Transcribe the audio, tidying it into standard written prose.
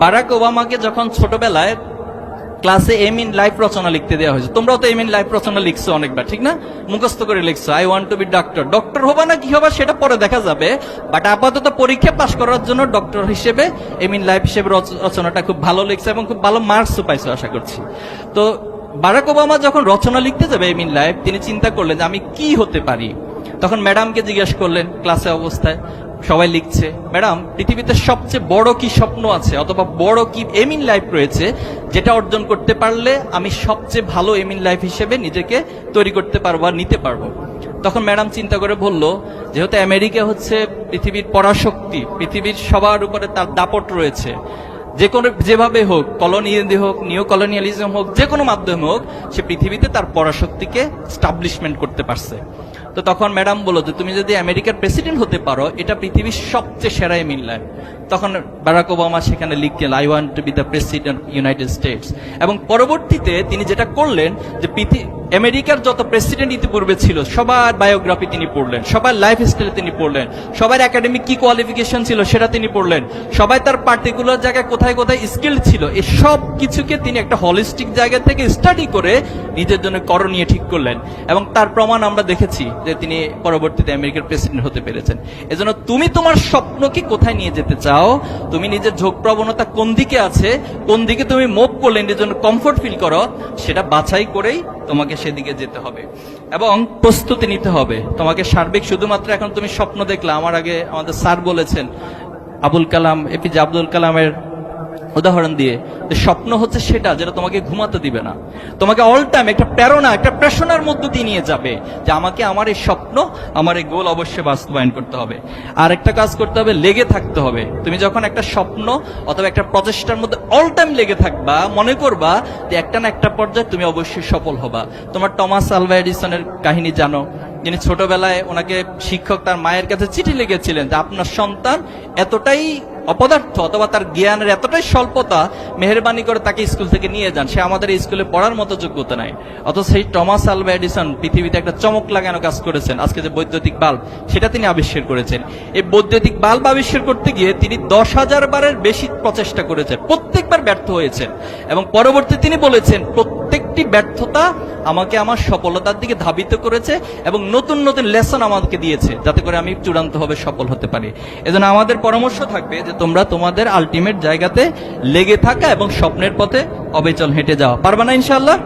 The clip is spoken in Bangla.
বারাক ওবামাকে যখন ছোটবেলায় ক্লাসে এম ইন লাইফ রচনা লিখতে দেওয়া হয়েছে, তোমরাও তো এম ইন লাইফ রচনা লিখছো অনেকবার, ঠিক না? মুখস্থ করে লিখছো, I want to be doctor. Doctor হবা না কি হবা সেটা পরে দেখা যাবে, বাট আপাতত পরীক্ষা পাশ করার জন্য ডক্টর হিসেবে এম ইন লাইফ হিসেবে রচনাটা খুব ভালো লিখছে এবং খুব ভালো মার্কসও পাইছো আশা করছি। তো বারাক ওবামা যখন রচনা লিখতে যাবে এম ইন লাইফ, তিনি চিন্তা করলেন যে আমি কি হতে পারি। তখন ম্যাডামকে জিজ্ঞেস করলেন ক্লাসে অবস্থায়, সবাই লিখছে, ম্যাডাম পৃথিবীতে সবচেয়ে বড় কি স্বপ্ন আছে অথবা বড় কি এম ইন লাইফ রয়েছে যেটা অর্জন করতে পারলে আমি সবচেয়ে ভালো এম ইন লাইফ হিসেবে নিজেকে তৈরি করতে পারবো আর নিতে পারবো। তখন ম্যাডাম চিন্তা করে বলল, যেহেতু আমেরিকা হচ্ছে পৃথিবীর পরাশক্তি, পৃথিবীর সবার উপরে তার দাপট রয়েছে, যে কোনো যেভাবে হোক, কলোনিয়ালি হোক, নিউ কলোনিয়ালিজম হোক, যে কোনো মাধ্যমে হোক, সে পৃথিবীতে তার পরাশক্তিকে স্টাবলিশমেন্ট করতে পারছে। তো তখন ম্যাডাম বলল যে তুমি যদি আমেরিকার প্রেসিডেন্ট হতে পারো, এটা পৃথিবীর সবচেয়ে সেরা এম ইন লাইফ। তখন বারাক ওবামা সেখানে লিখলেন, I want to B the president United states. এবং পরবর্তীতে তিনি যেটা করলেন যে আমেরিকার যত প্রেসিডেন্ট ইতিপূর্বে ছিল সবার বায়োগ্রাফি তিনি পড়লেন, সবার লাইফ স্টাইল তিনি পড়লেন, সবার একাডেমিক কি কোয়ালিফিকেশন ছিল সেটা তিনি পড়লেন, সবাই তার পার্টিকুলার জায়গায় কোথায় কোথায় স্কিল ছিল, এই সব কিছুকে তিনি একটা হলিস্টিক জায়গা থেকে স্টাডি করে নিজের জন্য করণীয় ঠিক করলেন। এবং তার প্রমাণ আমরা দেখেছি যে তিনি পরবর্তীতে আমেরিকার প্রেসিডেন্ট হতে পেরেছেন। এজন্য তুমি তোমার স্বপ্নকে কোথায় নিয়ে যেতে চাও, তুমি নিজের ঝোঁক প্রবণতা কোন দিকে আছে, কোন দিকে তুমি মুভ করলে নিজের জন্য কমফোর্ট ফিল করো, সেটা বাছাই করেই তোমাকে সেদিকে যেতে হবে এবং প্রস্তুতি নিতে হবে। তোমাকে সার্বিক শুধুমাত্র এখন তুমি স্বপ্ন দেখলা, আমার আগে আমাদের স্যার বলেছেন আবুল কালাম, এপিজে আব্দুল কালামের উদাহরণ দিয়ে, যে স্বপ্ন হচ্ছে সেটা যেটা তোমাকে ঘুমাতে দিবে না, তোমাকে অল টাইম একটা প্রেরণা, একটা প্রেষণার মধ্য দিয়ে নিয়ে যাবে যে আমাকে আমার এই স্বপ্ন, আমার এই গোল অবশ্যই বাস্তবায়ন করতে হবে। আর একটা কাজ করতে হবে, লেগে থাকতে হবে। তুমি যখন একটা স্বপ্ন অথবা একটা প্রচেষ্টার মধ্যে অল টাইম লেগে থাকবা, মনে করবা যে একটা না একটা পর্যায়ে তুমি অবশ্যই সফল হবা। তোমার টমাস আলভা এডিসনের কাহিনী জানো, যিনি ছোটবেলায় ওনাকে শিক্ষক তার মায়ের কাছে চিঠি লিখেছিলেন যে আপনার সন্তান এতটাই অপদার্থ অথবা তার জ্ঞানের এতটাই স্বল্পতা, মেহেরবানি করে তাকে স্কুল থেকে নিয়ে যান, সে আমাদের স্কুলে পড়ার মতো যোগ্যতা নাই। অথচ সেই টমাস আলভা এডিসন পৃথিবীতে একটা চমক লাগানো কাজ করেছেন। আজকে যে বৈদ্যুতিক বাল্ব সেটা তিনি আবিষ্কার করেছেন। এই বৈদ্যুতিক বাল্ব আবিষ্কার করতে গিয়ে তিনি 10,000 বারের বেশি প্রচেষ্টা করেছেন, প্রত্যেকবার ব্যর্থ হয়েছেন এবং পরবর্তী তিনি বলেছেন প্রত্যেকটি ব্যর্থতা আমাকে আমার সফলতার দিকে ধাবিত করেছে এবং নতুন নতুন লেসন আমাদেরকে দিয়েছে যাতে করে আমি চূড়ান্তভাবে সফল হতে পারি। এজন্য আমাদের পরামর্শ থাকবে যে তোমরা তোমাদের আলটিমেট জায়গাতে লেগে থাকা এবং স্বপ্নের পথে অবিচল হেঁটে যাওয়া। পারবা না ইনশাআল্লাহ?